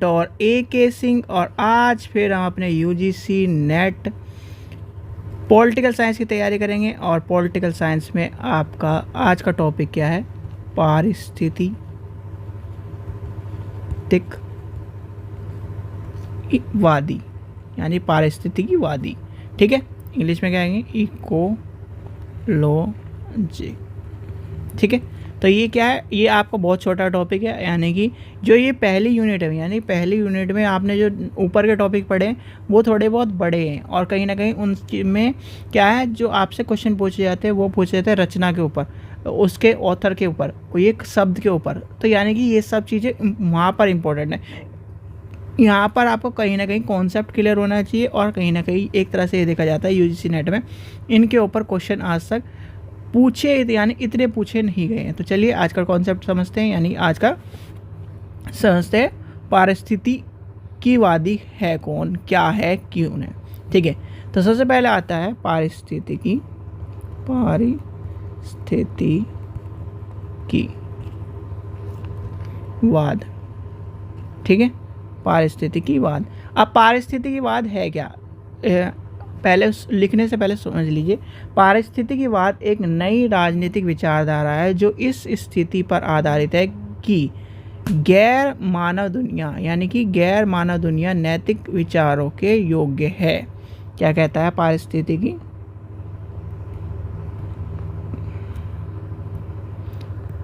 Doctor A के सिंह और आज फिर हम अपने यूजीसी नेट पॉलिटिकल साइंस की तैयारी करेंगे। और पॉलिटिकल साइंस में आपका आज का टॉपिक क्या है? पारिस्थितिकवादी यानी पारिस्थितिकीवादी। ठीक है, इंग्लिश में क्या कहेंगे? इकोलॉजी। ठीक है, तो ये क्या है? ये आपका बहुत छोटा टॉपिक है, यानी कि जो ये पहली यूनिट है, यानी पहली यूनिट में आपने जो ऊपर के टॉपिक पढ़े हैं वो थोड़े बहुत बड़े हैं और कहीं ना कहीं उन में क्या है, जो आपसे क्वेश्चन पूछे जाते हैं वो पूछे जाते हैं रचना के ऊपर, उसके ऑथर के ऊपर, एक शब्द के ऊपर। तो यानी कि ये सब चीज़ें वहाँ पर इम्पोर्टेंट है। यहाँ पर आपको कहीं ना कहीं कॉन्सेप्ट क्लियर होना चाहिए और कहीं ना कहीं एक तरह से ये देखा जाता है यूजीसी नेट में इनके ऊपर क्वेश्चन आज तक पूछे, यानी इतने पूछे नहीं गए हैं। तो चलिए आज का कॉन्सेप्ट समझते हैं, यानी आज का समझते हैं पारिस्थितिकीवादी है कौन, क्या है, क्यों है। ठीक है, तो सबसे पहले आता है पारिस्थितिकीवाद। ठीक है, पारिस्थितिकीवाद। अब पारिस्थितिकीवाद है क्या? पहले लिखने से पहले समझ लीजिए, पारिस्थितिकीवाद एक नई राजनीतिक विचारधारा है जो इस स्थिति पर आधारित है कि गैर मानव दुनिया, यानी कि गैर मानव दुनिया नैतिक विचारों के योग्य है। क्या कहता है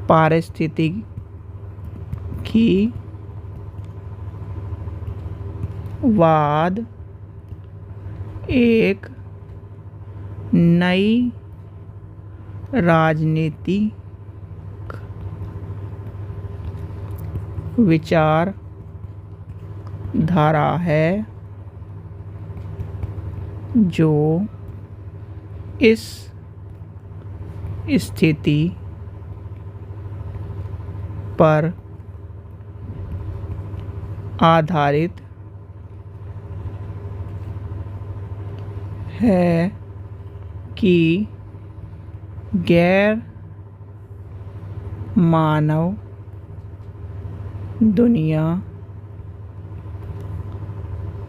पारिस्थितिकीवाद एक नई राजनीतिक विचारधारा है जो इस स्थिति पर आधारित है कि गैर मानव दुनिया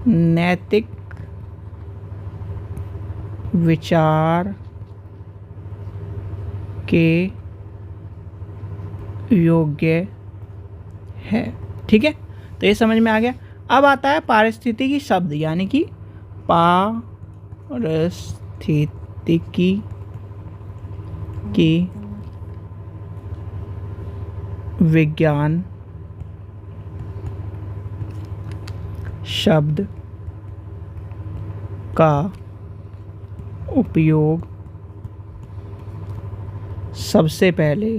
नैतिक विचार के योग्य है। ठीक है, तो ये समझ में आ गया। अब आता है पारिस्थितिकी शब्द, यानी कि पारिस्थितिकी की विज्ञान शब्द का उपयोग सबसे पहले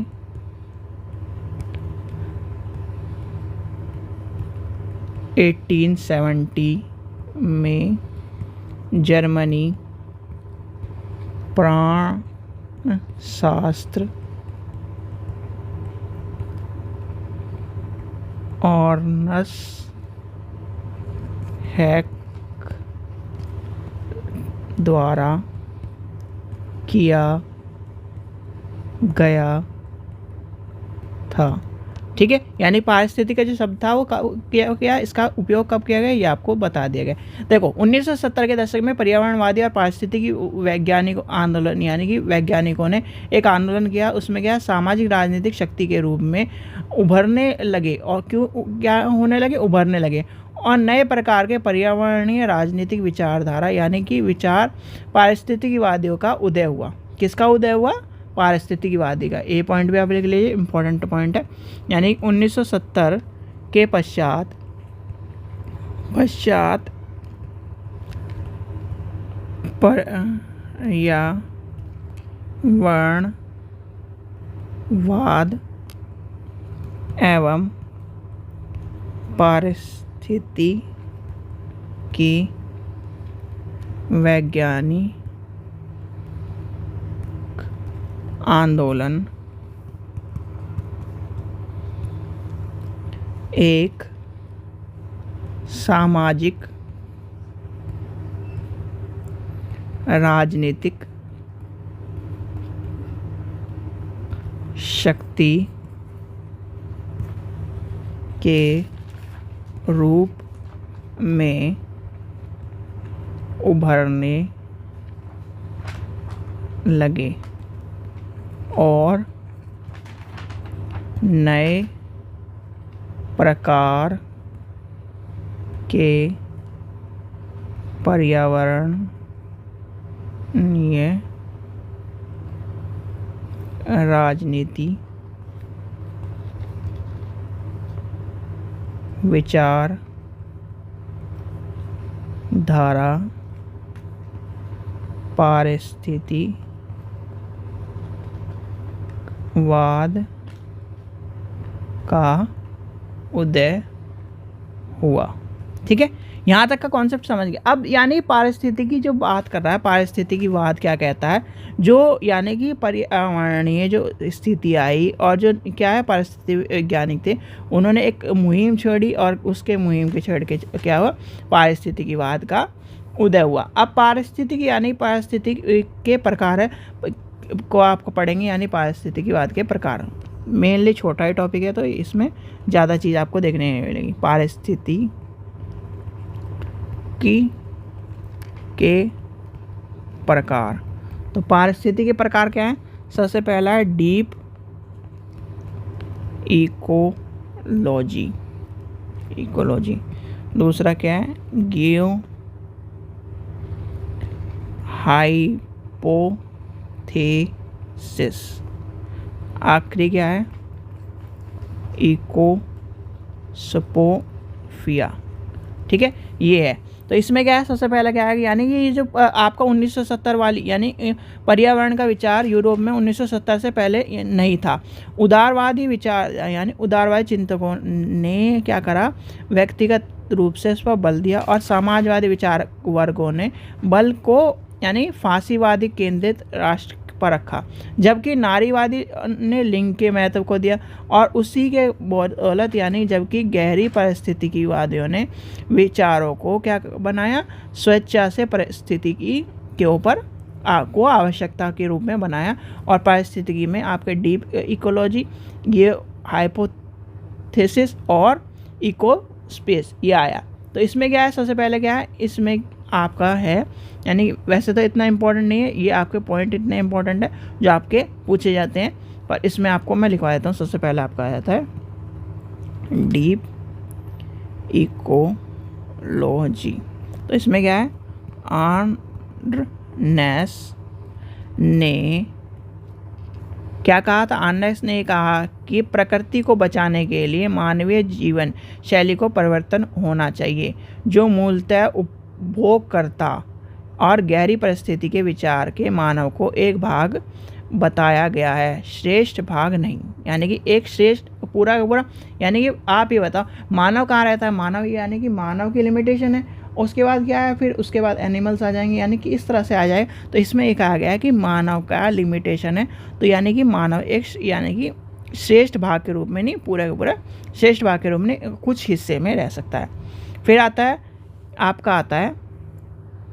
1870 में जर्मनी प्राणशास्त्र ऑर्नस हैक द्वारा किया गया था। ठीक है, यानी पारिस्थितिकी का जो शब्द था वो क्या इसका उपयोग कब किया गया ये आपको बता दिया गया। देखो 1970 के दशक में पर्यावरणवादी और पारिस्थितिकी वैज्ञानिक आंदोलन, यानी कि वैज्ञानिकों ने एक आंदोलन किया, उसमें क्या सामाजिक राजनीतिक शक्ति के रूप में उभरने लगे। और क्यों क्या होने लगे? उभरने लगे और नए प्रकार के पर्यावरणीय राजनीतिक विचारधारा, यानी कि विचार पारिस्थितिकीवादियों का उदय हुआ। किसका उदय हुआ? पारिस्थितिकीवादी का। ए पॉइंट भी आप लिख लीजिए, इंपॉर्टेंट पॉइंट है। यानी 1970 के पश्चात पर्यावरणवाद एवं पारिस्थितिकी वैज्ञानिक आंदोलन एक सामाजिक राजनीतिक शक्ति के रूप में उभरने लगे और नए प्रकार के पर्यावरणीय राजनीति विचार धारा पारिस्थितिकवाद का उदय हुआ। ठीक है, यहाँ तक का कॉन्सेप्ट समझ गए। अब यानी पारिस्थितिकी जो बात कर रहा है, पारिस्थितिकीवाद क्या कहता है, जो यानी कि पर्यावरणीय जो स्थिति आई और जो क्या है पारिस्थितिक वैज्ञानिक थे, उन्होंने एक मुहिम छेड़ी और उसके मुहिम के छेड़ के क्या हुआ, पारिस्थितिकीवाद का उदय हुआ। अब पारिस्थितिकी यानी पारिस्थितिक के प्रकार है को आपको पढ़ेंगे, यानी पारिस्थितिकीवाद के प्रकार। मेनली छोटा ही टॉपिक है तो इसमें ज़्यादा चीज़ आपको देखने नहीं मिलेगी। पारिस्थितिकी के प्रकार, तो पारिस्थितिकी के प्रकार क्या है? सबसे पहला है डीप इकोलॉजी। दूसरा क्या है? जियो हाइपोथेसिस। आखिरी क्या है? इकोस्फोरिया। ठीक है, ये है। तो इसमें क्या है, सबसे पहला क्या है, यानी कि ये जो आपका 1970 वाली यानी पर्यावरण का विचार यूरोप में 1970 से पहले नहीं था। उदारवादी विचार यानी उदारवादी चिंतकों ने क्या करा, व्यक्तिगत रूप से इस पर बल दिया और समाजवादी विचार वर्गों ने बल को यानी फांसीवादी केंद्रित राष्ट्र पर रखा, जबकि नारीवादी ने लिंग के महत्व को दिया। और उसी के बदौलत यानी जबकि गहरी पारिस्थितिकीवादियों ने विचारों को क्या बनाया, स्वेच्छा से पारिस्थितिकी के ऊपर को आवश्यकता के रूप में बनाया। और पारिस्थितिकी में आपके डीप इकोलॉजी, ये हाइपोथेसिस और इको स्पेस ये आया। तो इसमें क्या है, सबसे पहले क्या है, इसमें आपका है यानी वैसे तो इतना इम्पोर्टेंट नहीं है, ये आपके पॉइंट इतने इम्पोर्टेंट है जो आपके पूछे जाते हैं, पर इसमें आपको मैं लिखवा देता हूँ। सबसे पहले आपका आ जाता है डीप इकोलॉजी। तो इसमें क्या है, आर्नेस ने क्या कहा था? आर्नेस ने कहा कि प्रकृति को बचाने के लिए मानवीय जीवन शैली को परिवर्तन होना चाहिए, जो मूलतः उपभोगकर्ता और गहरी परिस्थिति के विचार के मानव को एक भाग बताया गया है, श्रेष्ठ भाग नहीं। यानी कि एक श्रेष्ठ पूरा का पूरा, यानी कि आप ये बताओ मानव कहाँ रहता है? मानव यानी कि मानव की लिमिटेशन है, उसके बाद क्या है, फिर उसके बाद एनिमल्स आ जाएंगे, यानी कि इस तरह से आ जाए। तो इसमें एक आ गया है कि मानव का लिमिटेशन है, तो यानी कि मानव एक यानी कि श्रेष्ठ भाग के रूप में नहीं, पूरा का पूरा श्रेष्ठ भाग के रूप में कुछ हिस्से में रह सकता है। फिर आता है आपका आता है,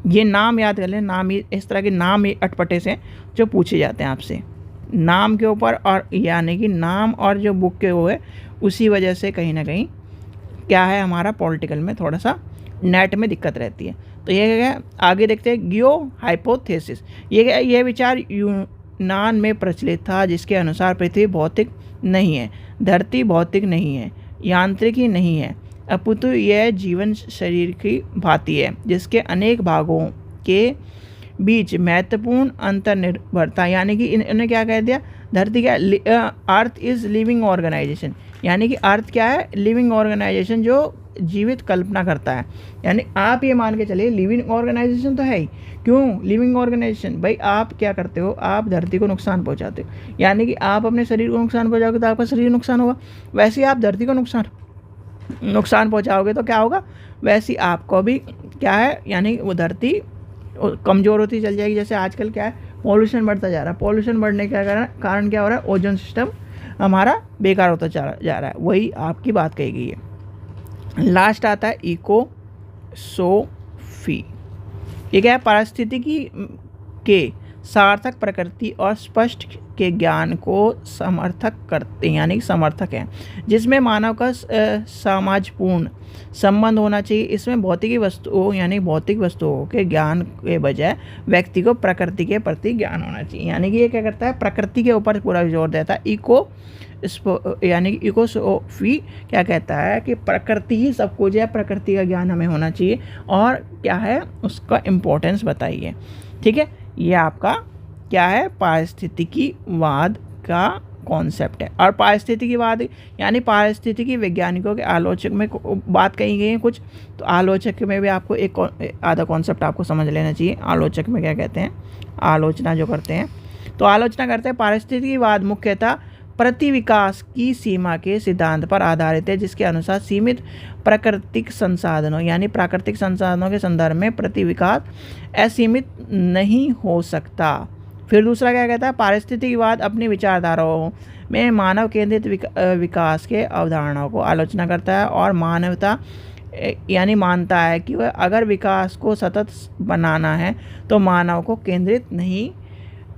ये नाम याद कर लें, नाम इस तरह के नाम अटपटे से जो पूछे जाते हैं आपसे नाम के ऊपर, और यानी कि नाम और जो बुक के हुए उसी वजह से कहीं ना कहीं क्या है, हमारा पॉलिटिकल में थोड़ा सा नेट में दिक्कत रहती है। तो ये क्या है, आगे देखते हैं जियो हाइपोथेसिस। ये क्या है, ये विचार यूनान में प्रचलित था, जिसके अनुसार पृथ्वी भौतिक नहीं है, धरती भौतिक नहीं है, यांत्रिकी नहीं है, अपितु यह जीवन शरीर की भांति है, जिसके अनेक भागों के बीच महत्वपूर्ण अंतर्निर्भरता। यानी कि इन्होंने क्या कह दिया, धरती क्या, अर्थ इज़ लिविंग ऑर्गेनाइजेशन, यानी कि अर्थ क्या है, लिविंग ऑर्गेनाइजेशन जो जीवित कल्पना करता है। यानी आप ये मान के चलिए लिविंग ऑर्गेनाइजेशन तो है ही। क्यों लिविंग ऑर्गेनाइजेशन? भाई आप क्या करते हो, आप धरती को नुकसान पहुंचाते हो, यानी कि आप अपने शरीर को नुकसान पहुंचाओगे तो आपका शरीर नुकसान होगा, वैसे ही आप धरती को नुकसान पहुंचाओगे तो क्या होगा, वैसे ही आपको भी क्या है, यानी वो धरती कमज़ोर होती चल जाएगी। जैसे आजकल क्या है, पॉल्यूशन बढ़ता जा रहा है, पॉल्यूशन बढ़ने का कारण क्या हो रहा है, ओजोन सिस्टम हमारा बेकार होता जा रहा है, वही आपकी बात कही गई है। लास्ट आता है इकोसोफी। ये क्या है, पारिस्थितिकी के सार्थक प्रकृति और स्पष्ट के ज्ञान को समर्थक करते हैं, यानी समर्थक हैं, जिसमें मानव का समाजपूर्ण संबंध होना चाहिए। इसमें भौतिकी वस्तुओं यानी भौतिक वस्तुओं के ज्ञान के बजाय व्यक्ति को प्रकृति के प्रति ज्ञान होना चाहिए। यानी कि ये क्या करता है, प्रकृति के ऊपर पूरा जोर देता है। यानी इकोसोफी क्या कहता है कि प्रकृति ही सब कुछ है, प्रकृति का ज्ञान हमें होना चाहिए, और क्या है उसका इम्पोर्टेंस बताइए। ठीक है, ये आपका क्या है, पारिस्थितिकीवाद का कॉन्सेप्ट है। और पारिस्थितिकीवाद यानी पारिस्थितिकी वैज्ञानिकों के आलोचक में बात कही गई है कुछ, तो आलोचक में भी आपको एक आधा कॉन्सेप्ट आपको समझ लेना चाहिए। आलोचक में क्या कहते हैं, आलोचना जो करते हैं, तो आलोचना करते हैं पारिस्थितिकीवाद मुख्यतः प्रति विकास की सीमा के सिद्धांत पर आधारित है, जिसके अनुसार सीमित प्राकृतिक संसाधनों यानी प्राकृतिक संसाधनों के संदर्भ में प्रति विकास असीमित नहीं हो सकता। फिर दूसरा क्या कहता है, पारिस्थितिकीवाद अपनी विचारधाराओं में मानव केंद्रित विकास के अवधारणाओं को आलोचना करता है और मानवता यानी मानता है कि वह अगर विकास को सतत बनाना है तो मानव को केंद्रित नहीं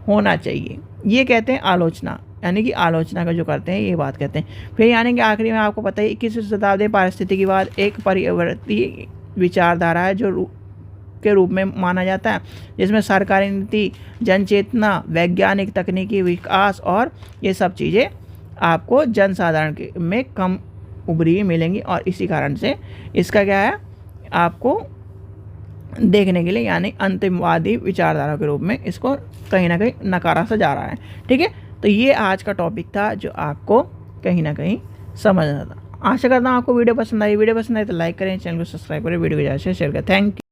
होना चाहिए। ये कहते हैं आलोचना, यानी कि आलोचना का जो करते हैं ये बात कहते हैं। फिर यानी कि आखिरी में आपको पता है 21वीं शताब्दी पारिस्थितिकीवाद एक परिवर्ती विचारधारा है जो के रूप में माना जाता है, जिसमें सरकारी नीति, जनचेतना, वैज्ञानिक तकनीकी विकास और ये सब चीज़ें आपको जनसाधारण में कम उभरी मिलेंगी। और इसी कारण से इसका क्या है, आपको देखने के लिए यानी अंतिमवादी विचारधारा के रूप में इसको कहीं ना कहीं नकारा सा जा रहा है। ठीक है, तो ये आज का टॉपिक था जो आपको कहीं ना कहीं समझना था। आशा करता हूँ आपको वीडियो पसंद आई। वीडियो पसंद आई तो लाइक करें, चैनल को सब्सक्राइब करें, वीडियो को ज़्यादा से शेयर करें। Thank you.